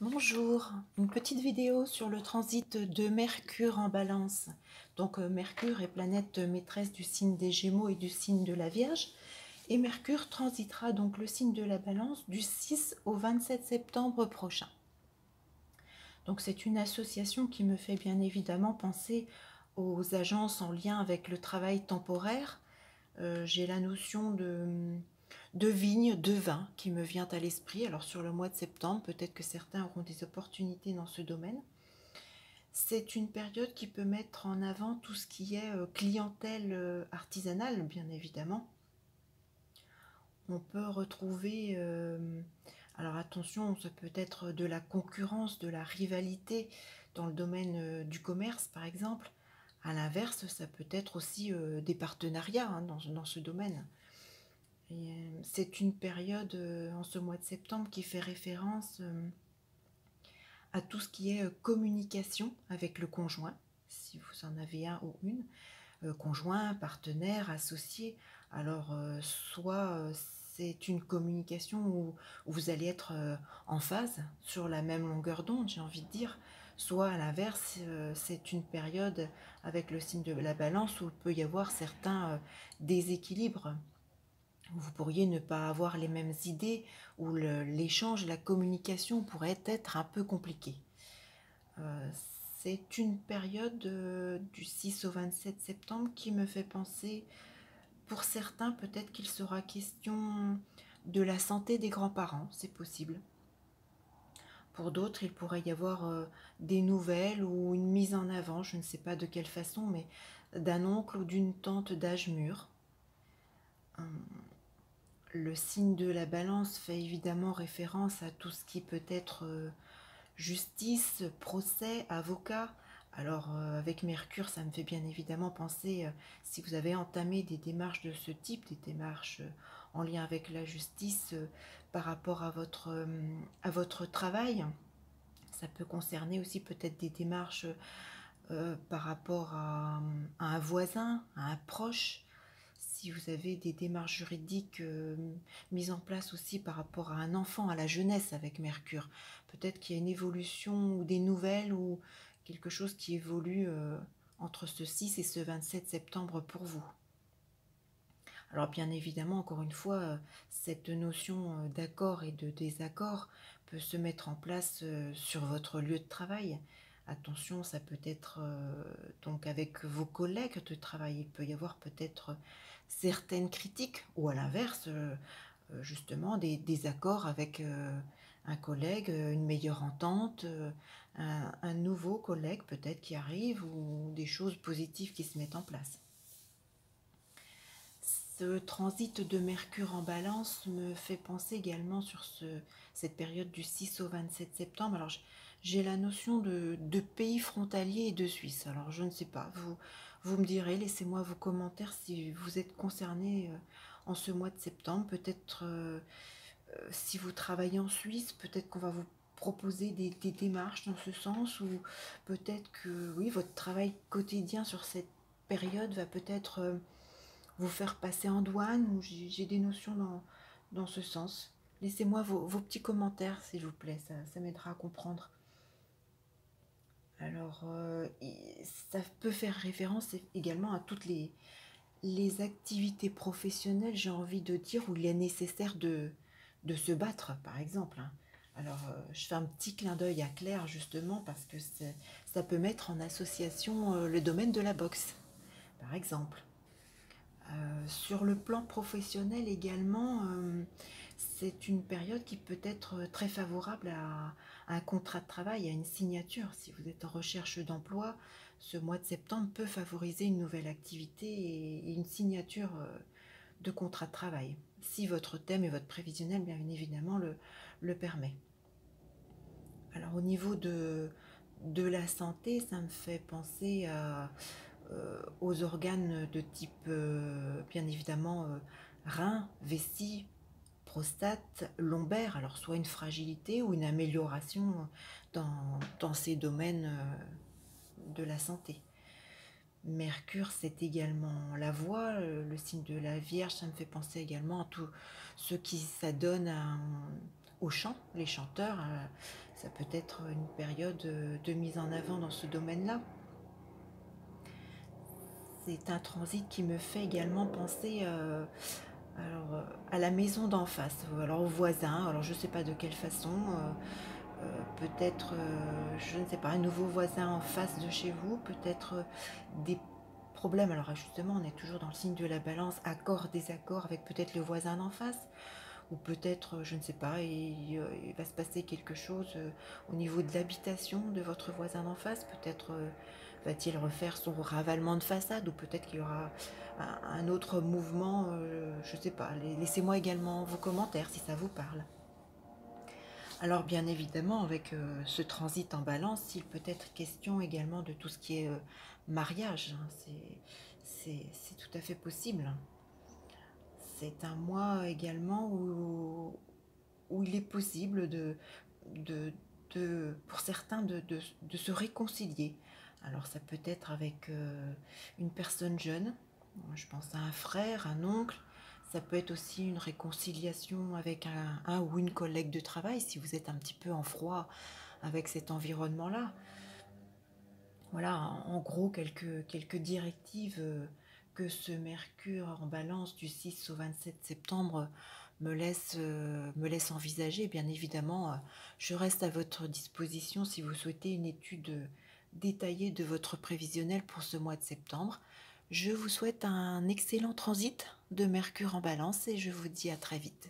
Bonjour, une petite vidéo sur le transit de Mercure en Balance. Donc Mercure est planète maîtresse du signe des Gémeaux et du signe de la Vierge. Et Mercure transitera donc le signe de la Balance du 6 au 27 septembre prochain. Donc c'est une association qui me fait bien évidemment penser aux agences en lien avec le travail temporaire. J'ai la notion de vigne, de vin qui me vient à l'esprit. Alors sur le mois de septembre, peut-être que certains auront des opportunités dans ce domaine. C'est une période qui peut mettre en avant tout ce qui est clientèle artisanale, bien évidemment. On peut retrouver, alors attention, ça peut être de la concurrence, de la rivalité dans le domaine du commerce, par exemple. À l'inverse, ça peut être aussi des partenariats dans ce domaine. C'est une période en ce mois de septembre qui fait référence à tout ce qui est communication avec le conjoint, si vous en avez un ou une, conjoint, partenaire, associé. Alors, soit c'est une communication où vous allez être en phase, sur la même longueur d'onde, j'ai envie de dire, soit à l'inverse, c'est une période avec le signe de la balance où il peut y avoir certains déséquilibres. Vous pourriez ne pas avoir les mêmes idées, ou l'échange, la communication pourrait être un peu compliqué. Euh, c'est une période du 6 au 27 septembre qui me fait penser, pour certains, peut-être qu'il sera question de la santé des grands-parents, c'est possible. Pour d'autres, il pourrait y avoir des nouvelles ou une mise en avant, je ne sais pas de quelle façon, mais d'un oncle ou d'une tante d'âge mûr. Le signe de la balance fait évidemment référence à tout ce qui peut être justice, procès, avocat. Alors avec Mercure, ça me fait bien évidemment penser, si vous avez entamé des démarches de ce type, des démarches en lien avec la justice par rapport à votre travail. Ça peut concerner aussi peut-être des démarches par rapport à un voisin, à un proche. Si vous avez des démarches juridiques mises en place aussi par rapport à un enfant, à la jeunesse avec Mercure, peut-être qu'il y a une évolution ou des nouvelles ou quelque chose qui évolue entre ce 6 et ce 27 septembre pour vous. Alors bien évidemment, encore une fois, cette notion d'accord et de désaccord peut se mettre en place sur votre lieu de travail. Attention, ça peut être donc avec vos collègues de travail. Il peut y avoir peut-être certaines critiques ou à l'inverse, justement, des désaccords avec un collègue, une meilleure entente, un nouveau collègue peut-être qui arrive ou des choses positives qui se mettent en place. Ce transit de Mercure en Balance me fait penser également sur cette période du 6 au 27 septembre. Alors j'ai la notion de pays frontalier et de Suisse. Alors je ne sais pas, vous me direz, laissez-moi vos commentaires si vous êtes concerné en ce mois de septembre. Peut-être si vous travaillez en Suisse, peut-être qu'on va vous proposer des démarches dans ce sens, ou peut-être que oui, votre travail quotidien sur cette période va peut-être vous faire passer en douane, ou j'ai des notions dans ce sens. Laissez-moi vos petits commentaires, s'il vous plaît, ça m'aidera à comprendre. Alors, ça peut faire référence également à toutes les activités professionnelles, j'ai envie de dire, où il est nécessaire de se battre, par exemple, hein. Alors, je fais un petit clin d'œil à Claire, justement, parce que ça peut mettre en association le domaine de la boxe, par exemple. Sur le plan professionnel également, c'est une période qui peut être très favorable à un contrat de travail, à une signature. Si vous êtes en recherche d'emploi, ce mois de septembre peut favoriser une nouvelle activité et une signature de contrat de travail, si votre thème et votre prévisionnel, bien évidemment, le permet. Alors au niveau de la santé, ça me fait penser aux organes de type, bien évidemment, rein, vessie, prostate, lombaire. Alors soit une fragilité ou une amélioration dans ces domaines de la santé. Mercure, c'est également la voix, le signe de la Vierge, ça me fait penser également à tout ce qui s'adonne au chant, les chanteurs, ça peut être une période de mise en avant dans ce domaine-là. C'est un transit qui me fait également penser à la maison d'en face, alors aux voisins. Alors je ne sais pas de quelle façon, peut-être, je ne sais pas, un nouveau voisin en face de chez vous, peut-être des problèmes. Alors justement, on est toujours dans le signe de la balance, accord, désaccord avec peut-être le voisin d'en face, ou peut-être, je ne sais pas, il va se passer quelque chose au niveau de l'habitation de votre voisin d'en face. Peut-être va-t-il refaire son ravalement de façade, ou peut-être qu'il y aura un autre mouvement, je ne sais pas. Laissez-moi également vos commentaires si ça vous parle. Alors bien évidemment, avec ce transit en balance, il peut être question également de tout ce qui est mariage, hein. C'est tout à fait possible. C'est un mois également où il est possible de, pour certains de se réconcilier. Alors ça peut être avec une personne jeune, je pense à un frère, un oncle. Ça peut être aussi une réconciliation avec un ou une collègue de travail si vous êtes un petit peu en froid avec cet environnement-là. Voilà, en gros, quelques directives que ce Mercure en balance du 6 au 27 septembre me laisse envisager. Bien évidemment, je reste à votre disposition si vous souhaitez une étude détaillée de votre prévisionnel pour ce mois de septembre. Je vous souhaite un excellent transit de Mercure en balance et je vous dis à très vite.